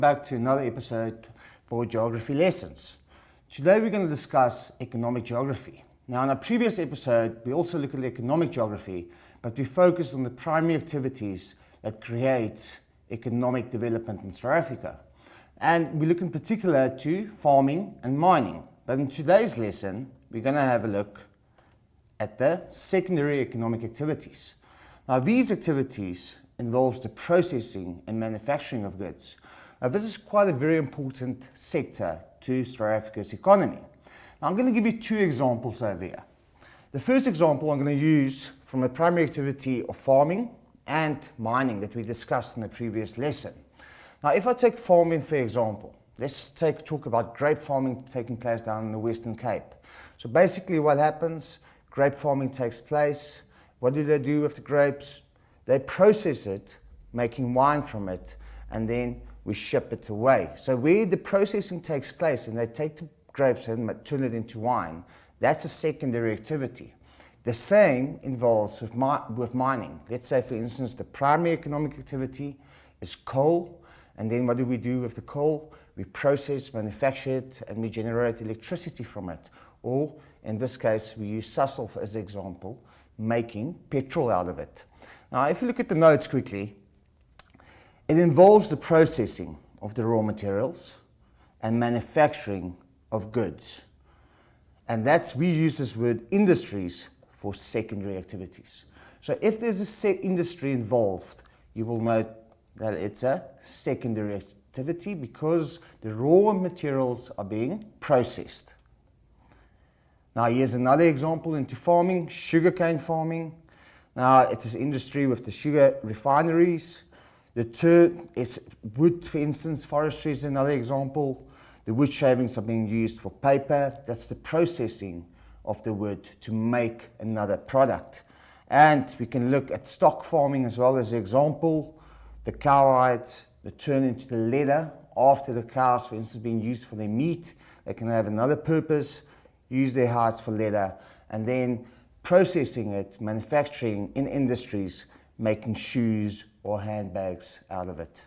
Back to another episode for geography lessons. Today we're going to discuss economic geography. Now in our previous episode we also looked at economic geography, but we focused on the primary activities that create economic development in South Africa. And we look in particular to farming and mining. But in today's lesson we're going to have a look at the secondary economic activities. Now these activities involves the processing and manufacturing of goods. Now, this is quite a very important sector to South Africa's economy. Now, I'm going to give you two examples over here. The first example I'm going to use from a primary activity of farming and mining that we discussed in the previous lesson. Now, if I take farming for example, let's talk about grape farming taking place down in the Western Cape. So basically what happens, grape farming takes place. What do they do with the grapes? They process it, making wine from it, and then we ship it away. So where the processing takes place and they take the grapes and turn it into wine, that's a secondary activity. The same involves with mining. Let's say for instance the primary economic activity is coal, and then what do we do with the coal? We process, manufacture it, and we generate electricity from it. Or in this case we use Sasol as an example, making petrol out of it. Now if you look at the notes quickly, it involves the processing of the raw materials and manufacturing of goods. And we use this word industries for secondary activities. So if there's a industry involved, you will note that it's a secondary activity because the raw materials are being processed. Now here's another example into farming, sugarcane farming. Now it's an industry with the sugar refineries. The term is wood, for instance, forestry is another example. The wood shavings are being used for paper. That's the processing of the wood to make another product. And we can look at stock farming as well as an example. The cow hides, they turn into the leather after the cows, for instance, being used for their meat. They can have another purpose, use their hides for leather, and then processing it, manufacturing in industries, making shoes or handbags out of it.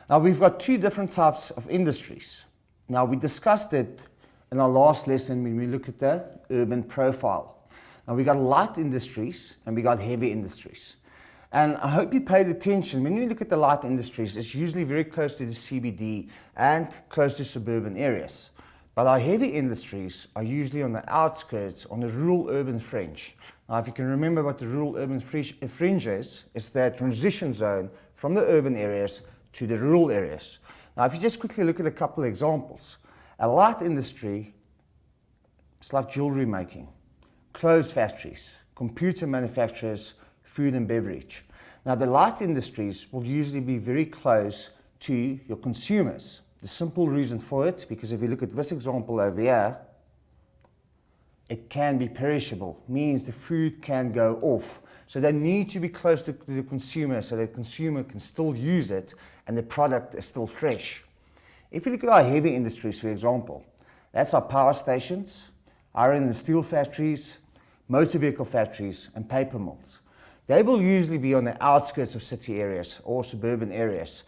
Now we've got two different types of industries. Now we discussed it in our last lesson when we looked at the urban profile. Now we got light industries and we got heavy industries. And I hope you paid attention. When you look at the light industries, it's usually very close to the CBD and close to suburban areas. But our heavy industries are usually on the outskirts, on the rural-urban fringe. Now, if you can remember what the rural-urban fringe is, it's that transition zone from the urban areas to the rural areas. Now, if you just quickly look at a couple of examples, a light industry, it's like jewelry making, clothes factories, computer manufacturers, food and beverage. Now, the light industries will usually be very close to your consumers. The simple reason for it, because if you look at this example over here, it can be perishable, means the food can go off. So they need to be close to the consumer so the consumer can still use it and the product is still fresh. If you look at our heavy industries, for example, that's our power stations, iron and steel factories, motor vehicle factories, and paper mills. They will usually be on the outskirts of city areas or suburban areas,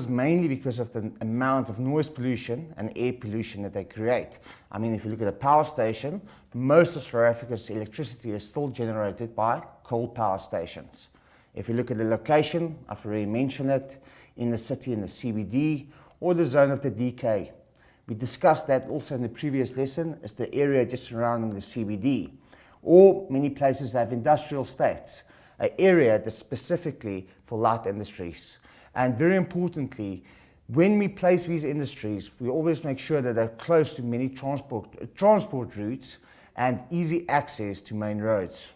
mainly because of the amount of noise pollution and air pollution that they create. I mean, if you look at a power station, most of South Africa's electricity is still generated by coal power stations. If you look at the location, I've already mentioned it, in the city, in the CBD, or the zone of the DK. We discussed that also in the previous lesson, as the area just surrounding the CBD. Or many places have industrial estates, an area that's specifically for light industries. And very importantly, when we place these industries, we always make sure that they're close to many transport routes and easy access to main roads.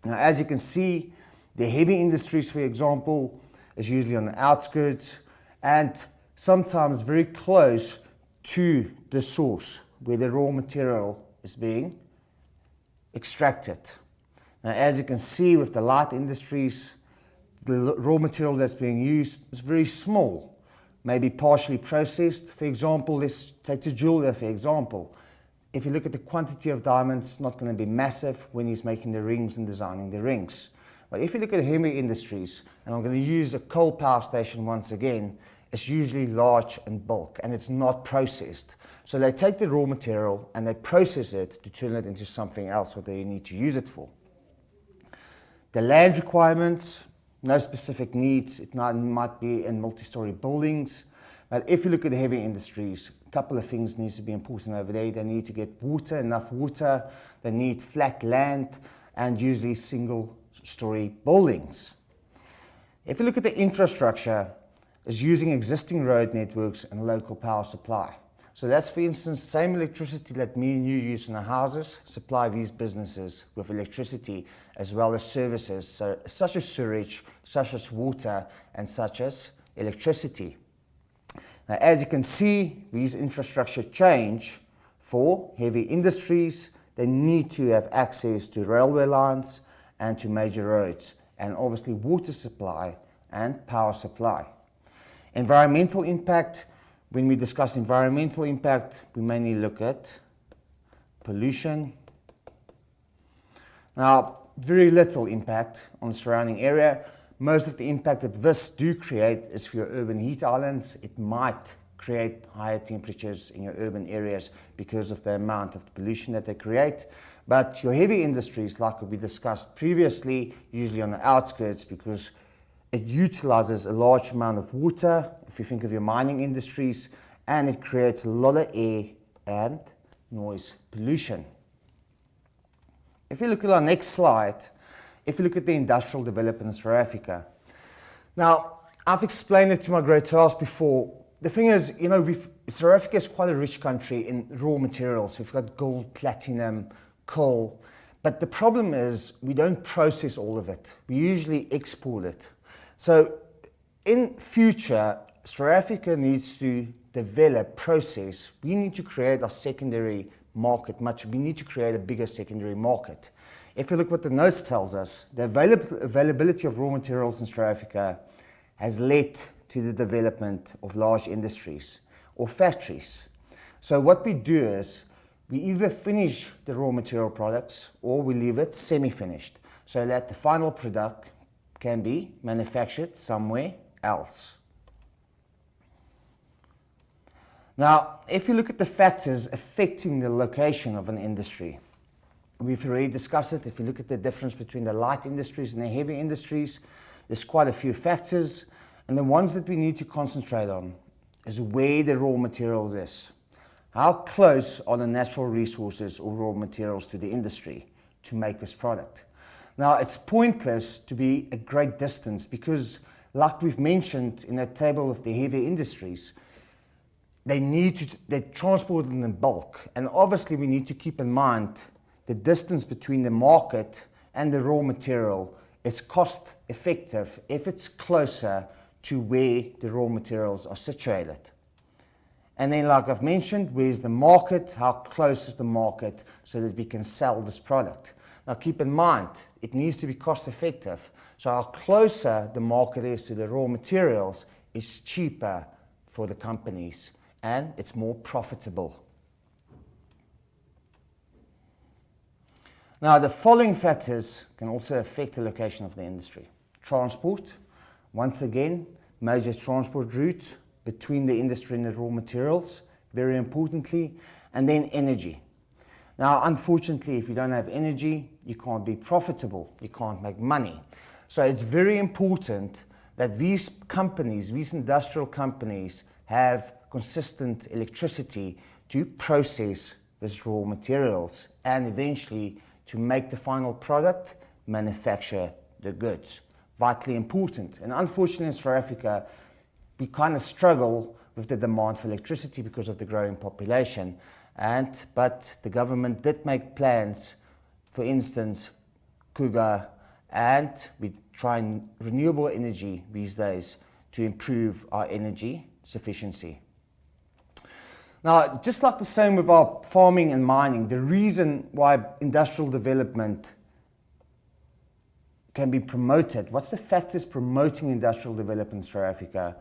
Now, as you can see, the heavy industries, for example, is usually on the outskirts and sometimes very close to the source where the raw material is being extracted. Now, as you can see with the light industries, the raw material that's being used is very small, maybe partially processed. For example, let's take the jeweler, for example. If you look at the quantity of diamonds, it's not going to be massive when he's making the rings and designing the rings. But if you look at heavy industries, and I'm going to use a coal power station once again, it's usually large and bulk, and it's not processed. So they take the raw material and they process it to turn it into something else what they need to use it for. The land requirements, no specific needs. It might be in multi-story buildings. But if you look at the heavy industries, a couple of things need to be important over there. They need to get water, enough water. They need flat land and usually single-story buildings. If you look at the infrastructure, it's using existing road networks and local power supply. So that's, for instance, same electricity that me and you use in our houses, supply these businesses with electricity as well as services, so, such as sewage, such as water, and such as electricity. Now, as you can see, these infrastructure change for heavy industries. They need to have access to railway lines and to major roads, and obviously water supply and power supply. Environmental impact. When we discuss environmental impact, we mainly look at pollution. Now, very little impact on the surrounding area. Most of the impact that this do create is for your urban heat islands. It might create higher temperatures in your urban areas because of the amount of pollution that they create. But your heavy industries, like we discussed previously, usually on the outskirts because it utilizes a large amount of water, if you think of your mining industries, and it creates a lot of air and noise pollution. If you look at our next slide, if you look at the industrial development in South Africa. Now, I've explained it to my grade 12s before. The thing is, South Africa is quite a rich country in raw materials. We've got gold, platinum, coal. But the problem is we don't process all of it. We usually export it. So in future, South Africa needs to develop, process. We need to create a secondary market. We need to create a bigger secondary market. If you look what the notes tells us, the availability of raw materials in South Africa has led to the development of large industries or factories. So what we do is we either finish the raw material products or we leave it semi-finished so that the final product can be manufactured somewhere else. Now, if you look at the factors affecting the location of an industry, we've already discussed it. If you look at the difference between the light industries and the heavy industries, there's quite a few factors. And the ones that we need to concentrate on is where the raw materials is. How close are the natural resources or raw materials to the industry to make this product? Now, it's pointless to be a great distance because, like we've mentioned in that table of the heavy industries, they're transported in bulk. And obviously, we need to keep in mind the distance between the market and the raw material is cost effective if it's closer to where the raw materials are situated. And then, like I've mentioned, where's the market? How close is the market so that we can sell this product? Now, keep in mind, it needs to be cost effective. So how closer the market is to the raw materials is cheaper for the companies and it's more profitable. Now, the following factors can also affect the location of the industry. Transport, once again, major transport routes between the industry and the raw materials, very importantly, and then energy. Now, unfortunately, if you don't have energy, you can't be profitable, you can't make money. So it's very important that these companies, these industrial companies, have consistent electricity to process these raw materials and eventually to make the final product, manufacture the goods. Vitally important. And unfortunately in South Africa, we kind of struggle with the demand for electricity because of the growing population. But the government did make plans, for instance, Cougar, and we try renewable energy these days to improve our energy sufficiency. Now, just like the same with our farming and mining, the reason why industrial development can be promoted, what's the factors promoting industrial development in South Africa,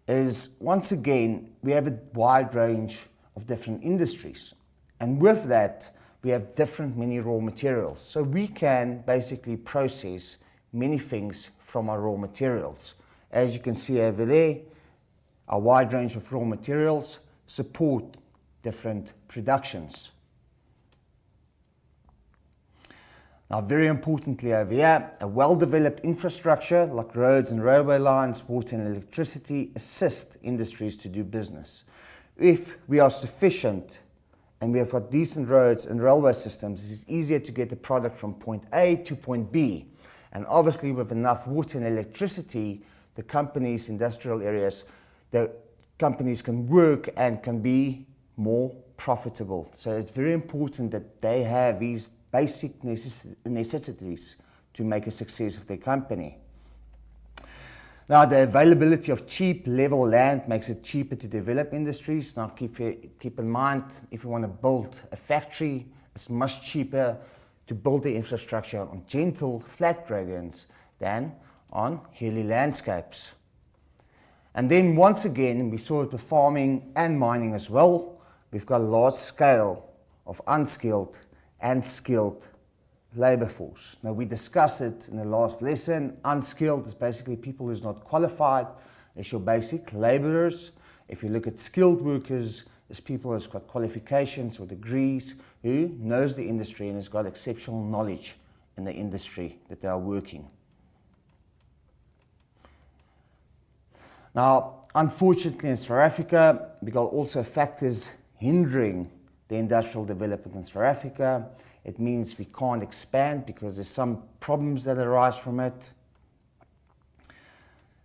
is once again, we have a wide range of different industries. And with that, we have different many raw materials. So we can basically process many things from our raw materials. As you can see over there, a wide range of raw materials support different productions. Now, very importantly over here, a well-developed infrastructure like roads and railway lines, water and electricity assist industries to do business. If we are sufficient and we have got decent roads and railway systems, it's easier to get the product from point A to point B. And obviously with enough water and electricity, the companies, industrial areas, the companies can work and can be more profitable. So it's very important that they have these basic necessities to make a success of their company. Now, the availability of cheap level land makes it cheaper to develop industries. Now, keep in mind, if you want to build a factory, it's much cheaper to build the infrastructure on gentle, flat gradients than on hilly landscapes. And then once again, we saw it with farming and mining as well. We've got a large scale of unskilled and skilled labor force. Now, we discussed it in the last lesson. Unskilled is basically people who's not qualified. It's your basic laborers. If you look at skilled workers, it's people who's got qualifications or degrees, who knows the industry and has got exceptional knowledge in the industry that they are working. Now, unfortunately in South Africa, we got also factors hindering the industrial development in South Africa. It means we can't expand because there's some problems that arise from it.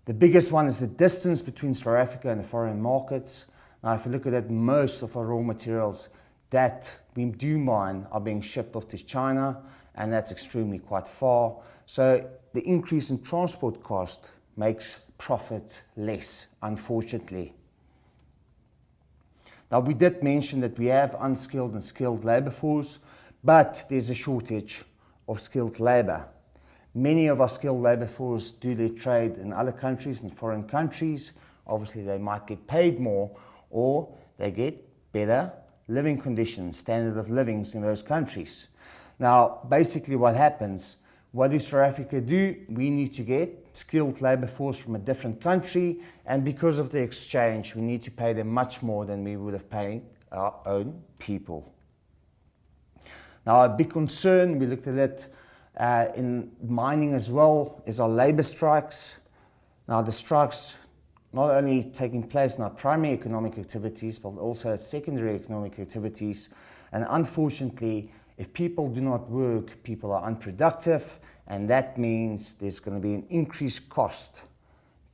The biggest one is the distance between South Africa and the foreign markets. Now, if you look at it, most of our raw materials that we do mine are being shipped off to China, and that's extremely quite far. So the increase in transport cost makes profit less, unfortunately. Now, we did mention that we have unskilled and skilled labor force, but there's a shortage of skilled labor. Many of our skilled labor force do their trade in other countries, in foreign countries. Obviously, they might get paid more, or they get better living conditions, standard of livings in those countries. Now, basically what happens, what does South Africa do? We need to get skilled labor force from a different country, and because of the exchange, we need to pay them much more than we would have paid our own people. Now, a big concern, we looked at it in mining as well, is our labor strikes. Now, the strikes not only taking place in our primary economic activities, but also secondary economic activities. And unfortunately, if people do not work, people are unproductive, and that means there's going to be an increased cost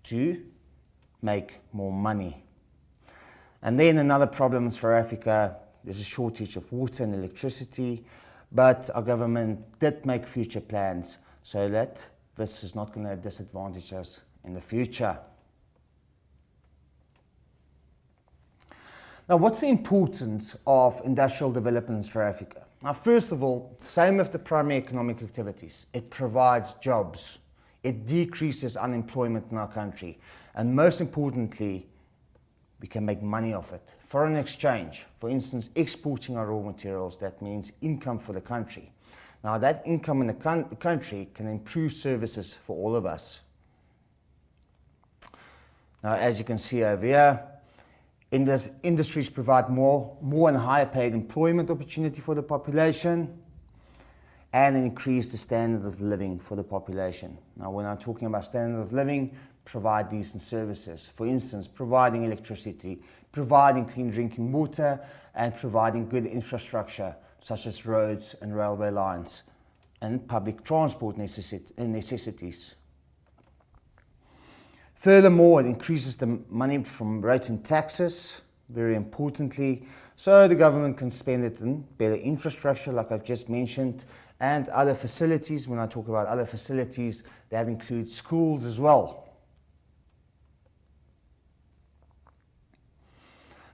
to make more money. And then another problem in South Africa, there's a shortage of water and electricity, but our government did make future plans so that this is not going to disadvantage us in the future. Now, what's the importance of industrial development in South Africa? Now, first of all, same with the primary economic activities. It provides jobs. It decreases unemployment in our country. And most importantly, we can make money off it. Foreign exchange, for instance, exporting our raw materials, that means income for the country. Now, that income in the country can improve services for all of us. Now, as you can see over here, industries provide more and higher paid employment opportunity for the population and increase the standard of living for the population. Now, when I'm talking about standard of living, provide decent services. For instance, providing electricity, providing clean drinking water, and providing good infrastructure such as roads and railway lines and public transport necessities. Furthermore, it increases the money from rates and taxes, very importantly, so the government can spend it in better infrastructure, like I've just mentioned, and other facilities. When I talk about other facilities, that includes schools as well.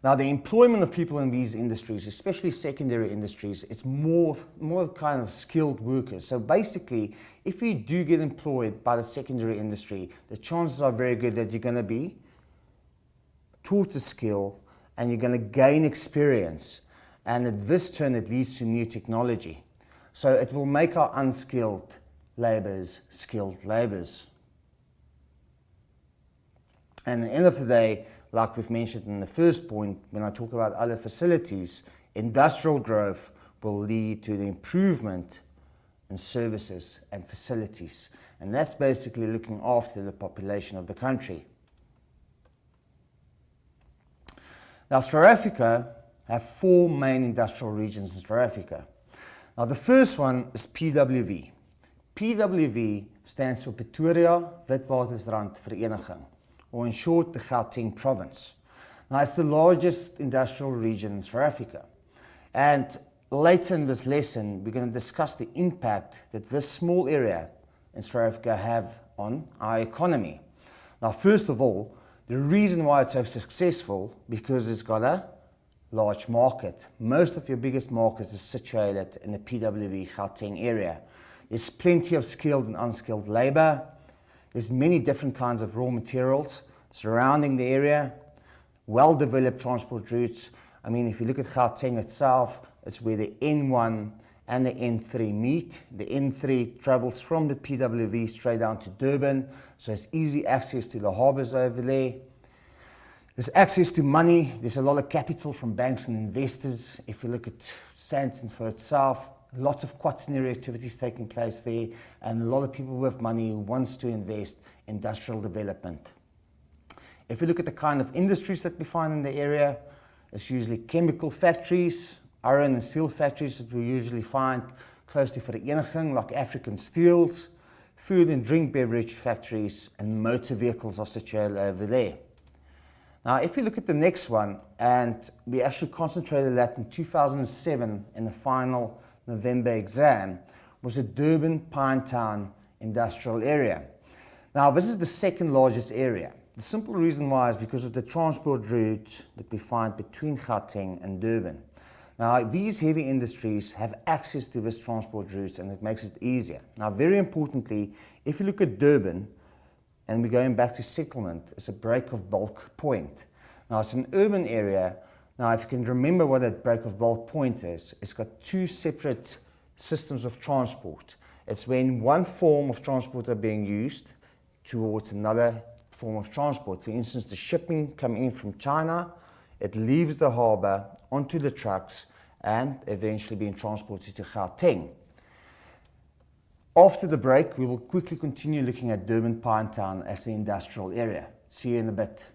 Now, the employment of people in these industries, especially secondary industries, it's more kind of skilled workers. So basically, if you do get employed by the secondary industry, the chances are very good that you're going to be taught a skill and you're going to gain experience. And at this turn, it leads to new technology. So it will make our unskilled labours, skilled labours. And at the end of the day, like we've mentioned in the first point, when I talk about other facilities, industrial growth will lead to the improvement in services and facilities. And that's basically looking after the population of the country. Now, South Africa have 4 main industrial regions in South Africa. Now, the first one is PWV. PWV stands for Pretoria Witwatersrand Vereniging, or in short, the Gauteng province. Now, it's the largest industrial region in South Africa. And later in this lesson, we're going to discuss the impact that this small area in South Africa have on our economy. Now, first of all, the reason why it's so successful, because it's got a large market. Most of your biggest markets are situated in the PWV Gauteng area. There's plenty of skilled and unskilled labor. There's many different kinds of raw materials surrounding the area. Well-developed transport routes. I mean, if you look at Gauteng itself, it's where the N1 and the N3 meet. The N3 travels from the PWV straight down to Durban, so it's easy access to the harbours over there. There's access to money. There's a lot of capital from banks and investors. If you look at Sandton for itself, a lot of quaternary activities taking place there, and a lot of people with money who wants to invest in industrial development. If you look at the kind of industries that we find in the area, it's usually chemical factories, iron and steel factories that we usually find close to Vereniging, like African Steels, food and drink beverage factories, and motor vehicles are situated over there. Now, if you look at the next one, and we actually concentrated that in 2007 in the final November exam, was the Durban Pinetown industrial area. Now, this is the second largest area. The simple reason why is because of the transport routes that we find between Gauteng and Durban. Now, these heavy industries have access to this transport routes, and it makes it easier. Now, very importantly, if you look at Durban, and we're going back to settlement, it's a break of bulk point. Now, it's an urban area. Now, if you can remember what that break of bulk point is, it's got 2 separate systems of transport. It's when one form of transport are being used towards another form of transport. For instance, the shipping coming in from China, it leaves the harbour onto the trucks and eventually being transported to Gauteng. After the break, we will quickly continue looking at Durban Pinetown as the industrial area. See you in a bit.